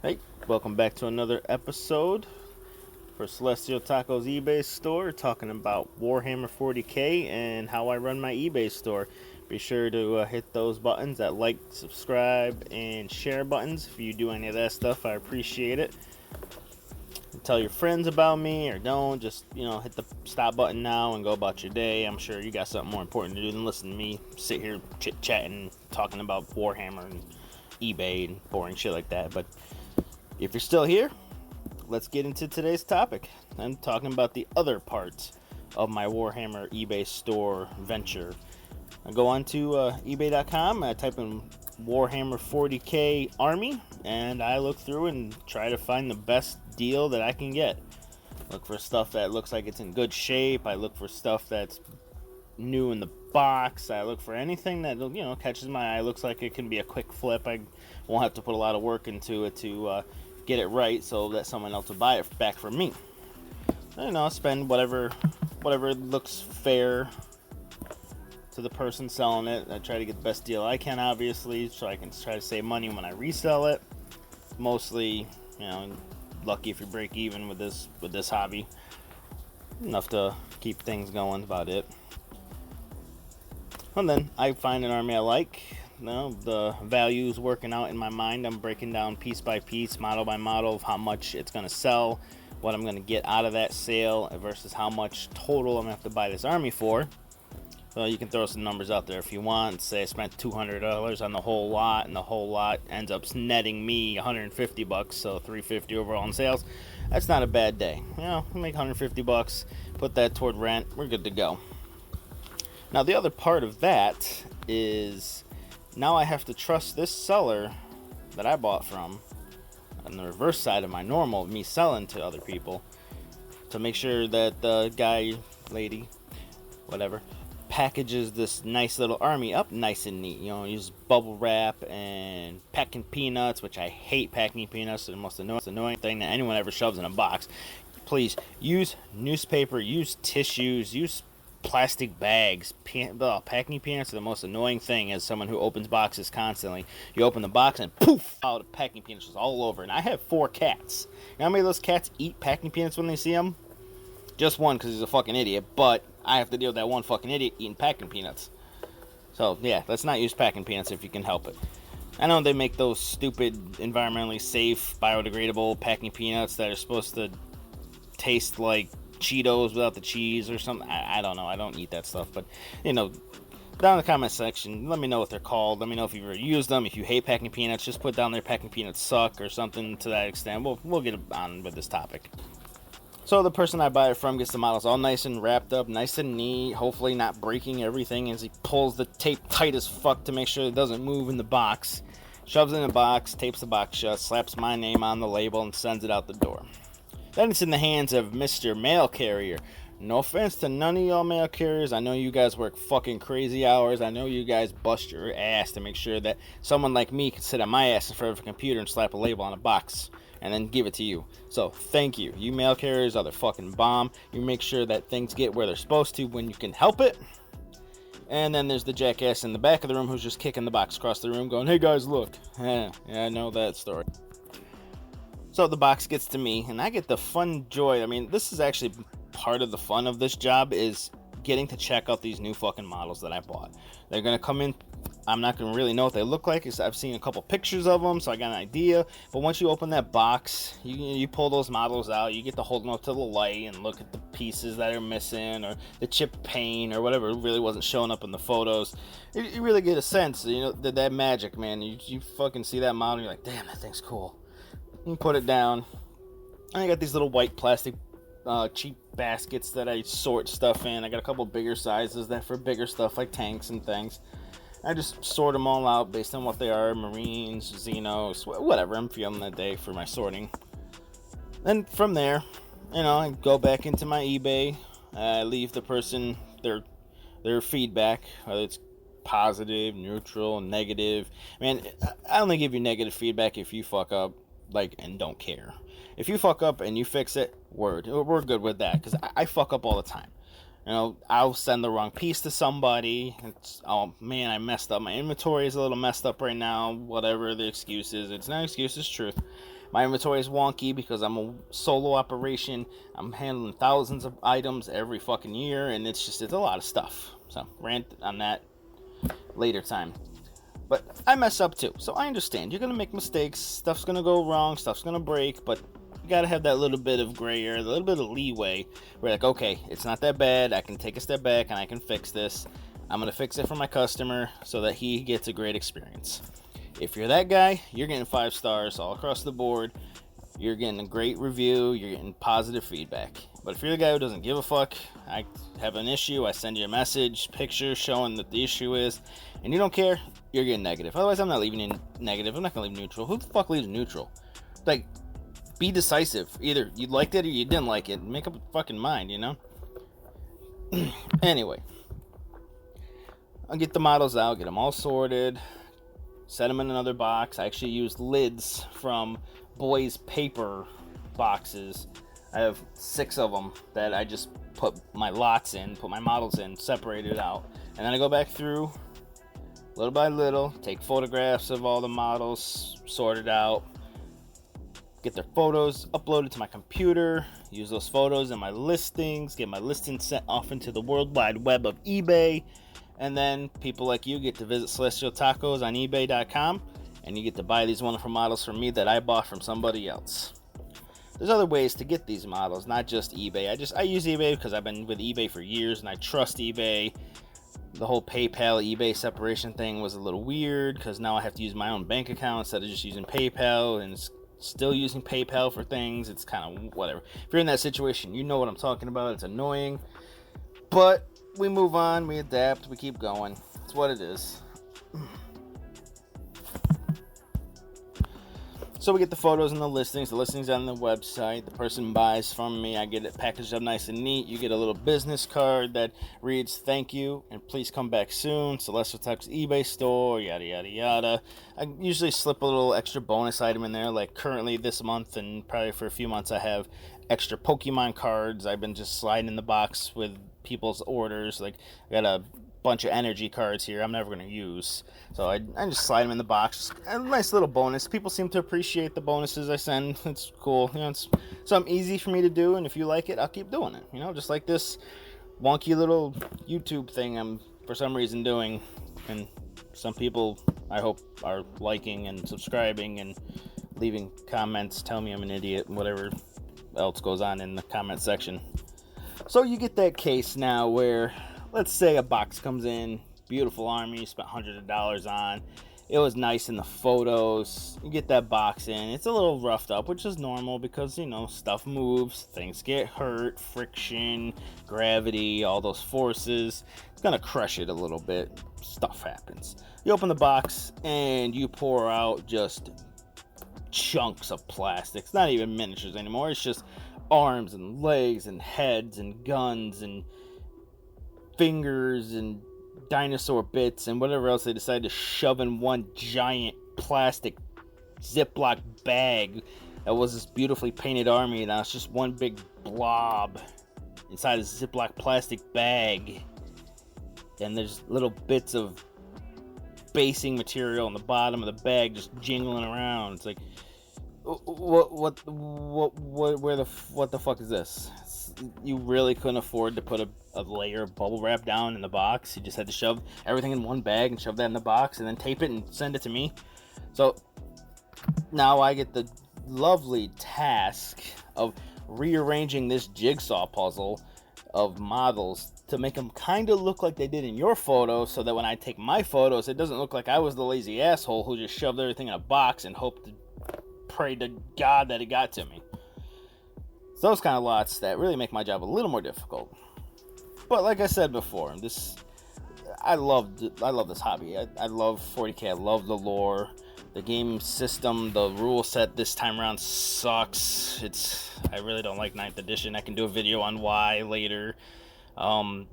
Hey, welcome back to another episode for Celestial Taco's eBay store, talking about Warhammer 40k and how I run my eBay store. Be sure to hit those buttons, that like, subscribe, and share buttons. If you do any of that stuff, I appreciate it. Tell your friends about me, or don't. Just, hit the stop button now and go about your day. I'm sure you got something more important to do than listen to me sit here chit-chatting, talking about Warhammer and eBay and boring shit like that. But if you're still here, let's get into today's topic. I'm talking about the other parts of my Warhammer eBay store venture. I go on to ebay.com, I type in Warhammer 40k Army, and I look through and try to find the best deal that I can get. Look for stuff that looks like it's in good shape. I look for stuff that's new in the box. I look for anything that catches my eye, looks like it can be a quick flip. I won't have to put a lot of work into it to get it right so that someone else will buy it back from me. Spend whatever looks fair to the person selling it. I try to get the best deal I can, obviously, so I can try to save money when I resell it. Mostly, lucky if you break even with this hobby. Enough to keep things going, about it. And then I find an army I like. The value's working out in my mind. I'm breaking down piece by piece, model by model, of how much it's going to sell, what I'm going to get out of that sale versus how much total I'm going to have to buy this army for. So you can throw some numbers out there if you want. Say I spent $200 on the whole lot, and the whole lot ends up netting me $150, so $350 overall in sales. That's not a bad day. Make $150, put that toward rent, we're good to go. Now the other part of that is, now I have to trust this seller that I bought from, on the reverse side of my normal, me selling to other people, to make sure that the guy, lady, whatever, packages this nice little army up nice and neat. Use bubble wrap and packing peanuts, which I hate. Packing peanuts are the most annoying thing that anyone ever shoves in a box. Please use newspaper, use tissues, use plastic bags. Packing peanuts are the most annoying thing. As someone who opens boxes constantly, you open the box and poof, out of packing peanuts all over. And I have 4 cats. You know how many of those cats eat packing peanuts when they see them? Just one, because he's a fucking idiot, but I have to deal with that one fucking idiot eating packing peanuts. So yeah, let's not use packing peanuts if you can help it. I know they make those stupid, environmentally safe, biodegradable packing peanuts that are supposed to taste like Cheetos without the cheese or something. I don't know. I don't eat that stuff. But, down in the comment section, let me know what they're called. Let me know if you've ever used them. If you hate packing peanuts, just put down there packing peanuts suck or something to that extent. We'll get on with this topic. So the person I buy it from gets the models all nice and wrapped up, nice and neat, hopefully not breaking everything as he pulls the tape tight as fuck to make sure it doesn't move in the box. Shoves it in the box, tapes the box shut, slaps my name on the label, and sends it out the door. Then it's in the hands of Mr. Mail Carrier. No offense to none of y'all mail carriers. I know you guys work fucking crazy hours. I know you guys bust your ass to make sure that someone like me can sit on my ass in front of a computer and slap a label on a box and then give it to you. So thank you. You mail carriers are the fucking bomb. You make sure that things get where they're supposed to when you can help it. And then there's the jackass in the back of the room who's just kicking the box across the room going, "Hey guys, look." Yeah, I know that story. So the box gets to me, and I get the fun joy. I mean, this is actually part of the fun of this job, is getting to check out these new fucking models that I bought. They're going to come in. I'm not going to really know what they look like. I've seen a couple pictures of them, so I got an idea. But once you open that box, you pull those models out. You get to hold them up to the light and look at the pieces that are missing, or the chip paint, or whatever really wasn't showing up in the photos. You really get a sense, that magic, man. You fucking see that model, and you're like, damn, that thing's cool. You put it down. I got these little white plastic cheap baskets that I sort stuff in. I got a couple bigger sizes that for bigger stuff like tanks and things. I just sort them all out based on what they are: Marines, Xenos, whatever I'm feeling that day for my sorting. Then from there, I go back into my eBay. I leave the person their feedback, whether it's positive, neutral, negative. Man, I only give you negative feedback if you fuck up, and don't care. If you fuck up and you fix it, we're good with that, because I fuck up all the time. I'll send the wrong piece to somebody. Oh man, I messed up. My inventory is a little messed up right now. Whatever the excuse is, it's not an excuse, it's truth. My inventory is wonky because I'm a solo operation. I'm handling thousands of items every fucking year, and it's a lot of stuff. So, rant on that later time. But I mess up too, so I understand. You're gonna make mistakes, stuff's gonna go wrong, stuff's gonna break, but you gotta have that little bit of gray area, a little bit of leeway. Where like, okay, it's not that bad, I can take a step back and I can fix this. I'm gonna fix it for my customer so that he gets a great experience. If you're that guy, you're getting 5 stars all across the board. You're getting a great review, you're getting positive feedback. But if you're the guy who doesn't give a fuck, I have an issue, I send you a message, picture showing that the issue is, and you don't care, you're getting negative. Otherwise, I'm not leaving in negative. I'm not gonna leave neutral. Who the fuck leaves neutral? Like, be decisive. Either you liked it or you didn't like it. Make up a fucking mind, you know? Anyway, I'll get the models out, get them all sorted, set them in another box. I actually used lids from boys' paper boxes. I have 6 of them that I just put my lots in, put my models in, separated out. And then I go back through, little by little, take photographs of all the models, sort it out, get their photos uploaded to my computer, use those photos in my listings, get my listings sent off into the World Wide Web of eBay. And then people like you get to visit Celestial Tacos on eBay.com, and you get to buy these wonderful models from me that I bought from somebody else. There's other ways to get these models, not just eBay. I use eBay because I've been with eBay for years and I trust eBay. The whole PayPal eBay separation thing was a little weird because now I have to use my own bank account instead of just using PayPal, and still using PayPal for things. It's kind of whatever. If you're in that situation, you know what I'm talking about. It's annoying, but we move on, we adapt, we keep going. It's what it is. So we get the photos and the listings on the website. The person buys from me. I get it packaged up nice and neat. You get a little business card that reads, "Thank you, and please come back soon. Celestial Tacos eBay store," yada, yada, yada. I usually slip a little extra bonus item in there. Like currently this month and probably for a few months, I have extra Pokemon cards. I've been just sliding in the box with people's orders. Like I got a bunch of energy cards here I'm never going to use, so I just slide them in the box. A nice little bonus. People seem to appreciate the bonuses I send. It's cool, you know. It's something easy for me to do, and if you like it, I'll keep doing it, you know, just like this wonky little YouTube thing I'm for some reason doing, and some people I hope are liking and subscribing and leaving comments, tell me I'm an idiot, whatever else goes on in the comment section. So you get that case now where, let's say a box comes in, beautiful army, spent hundreds of dollars on. It was nice in the photos. You get that box in. It's a little roughed up, which is normal because, you know, stuff moves, things get hurt, friction, gravity, all those forces. It's going to crush it a little bit. Stuff happens. You open the box and you pour out just chunks of plastic. It's not even miniatures anymore. It's just arms and legs and heads and guns and fingers and dinosaur bits and whatever else they decided to shove in one giant plastic Ziploc bag that was this beautifully painted army. Now it's just one big blob inside a Ziploc plastic bag, and there's little bits of basing material on the bottom of the bag just jingling around. It's like, what the fuck is this? You really couldn't afford to put a layer of bubble wrap down in the box. You just had to shove everything in one bag and shove that in the box and then tape it and send it to me. So now I get the lovely task of rearranging this jigsaw puzzle of models to make them kind of look like they did in your photos, so that when I take my photos, it doesn't look like I was the lazy asshole who just shoved everything in a box and hoped to pray to God that it got to me. So those kind of lots that really make my job a little more difficult. But like I said before, I love this hobby. I love 40k. I love the lore. The game system, the rule set this time around sucks. I really don't like 9th edition. I can do a video on why later. I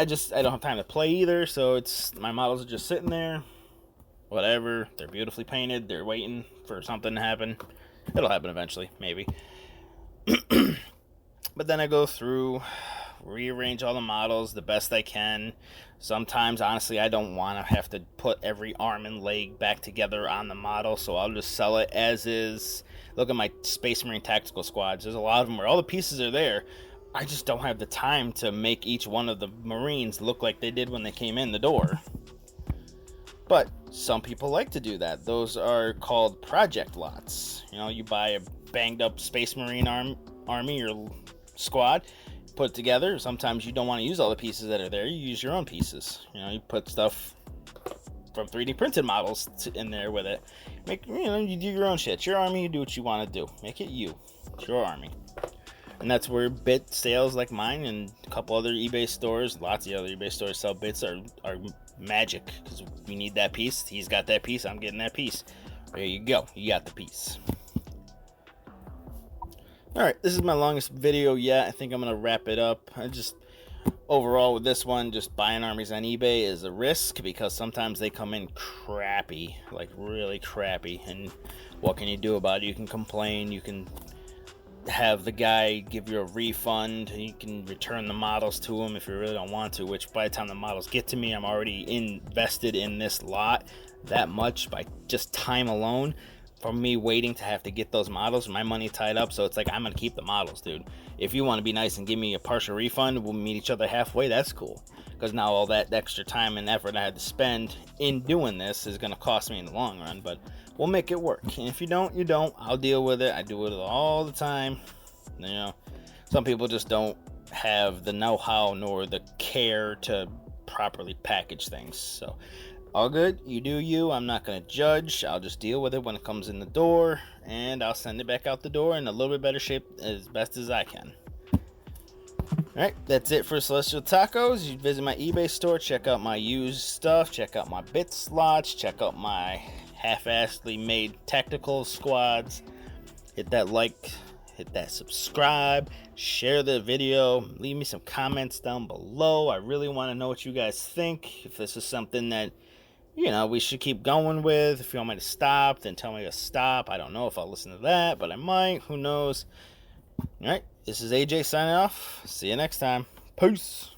don't have time to play either, so my models are just sitting there. Whatever. They're beautifully painted. They're waiting for something to happen. It'll happen eventually, maybe. But then I go through, rearrange all the models the best I can. Sometimes, honestly, I don't want to have to put every arm and leg back together on the model, so I'll just sell it as is. Look at my Space Marine tactical squads. There's a lot of them where all the pieces are there. I just don't have the time to make each one of the Marines look like they did when they came in the door. But some people like to do that. Those are called project lots. You know, you buy a banged up Space Marine army or squad, put it together. Sometimes you don't want to use all the pieces that are there. You use your own pieces. You know, you put stuff from 3D printed models in there with it. You do your own shit. It's your army, you do what you want to do. Make it you. It's your army. And that's where bit sales like mine and a couple other eBay stores, lots of other eBay stores sell bits are magic, because we need that piece. He's got that piece, I'm getting that piece. There you go, you got the piece. Alright, this is my longest video yet. I think I'm gonna wrap it up. Overall with this one, just buying armies on eBay is a risk, because sometimes they come in crappy, like really crappy, and what can you do about it? You can complain, you can have the guy give you a refund, you can return the models to him if you really don't want to, which by the time the models get to me, I'm already invested in this lot that much by just time alone. From me waiting to have to get those models, my money tied up, so it's like, I'm gonna keep the models, dude. If you want to be nice and give me a partial refund, we'll meet each other halfway, that's cool. Because now all that extra time and effort I had to spend in doing this is gonna cost me in the long run, but we'll make it work. And if you don't, you don't. I'll deal with it. I do it all the time. You know, some people just don't have the know-how nor the care to properly package things. So all good, you do you. I'm not going to judge. I'll just deal with it when it comes in the door, and I'll send it back out the door in a little bit better shape as best as I can. Alright, that's it for Celestial Tacos. You visit my eBay store, check out my used stuff, check out my bit slots, check out my half-assedly made tactical squads. Hit that like, hit that subscribe, share the video, leave me some comments down below. I really want to know what you guys think. If this is something that, you know, we should keep going with. If you want me to stop, then tell me to stop. I don't know if I'll listen to that, but I might. Who knows? Alright, this is AJ signing off. See you next time. Peace.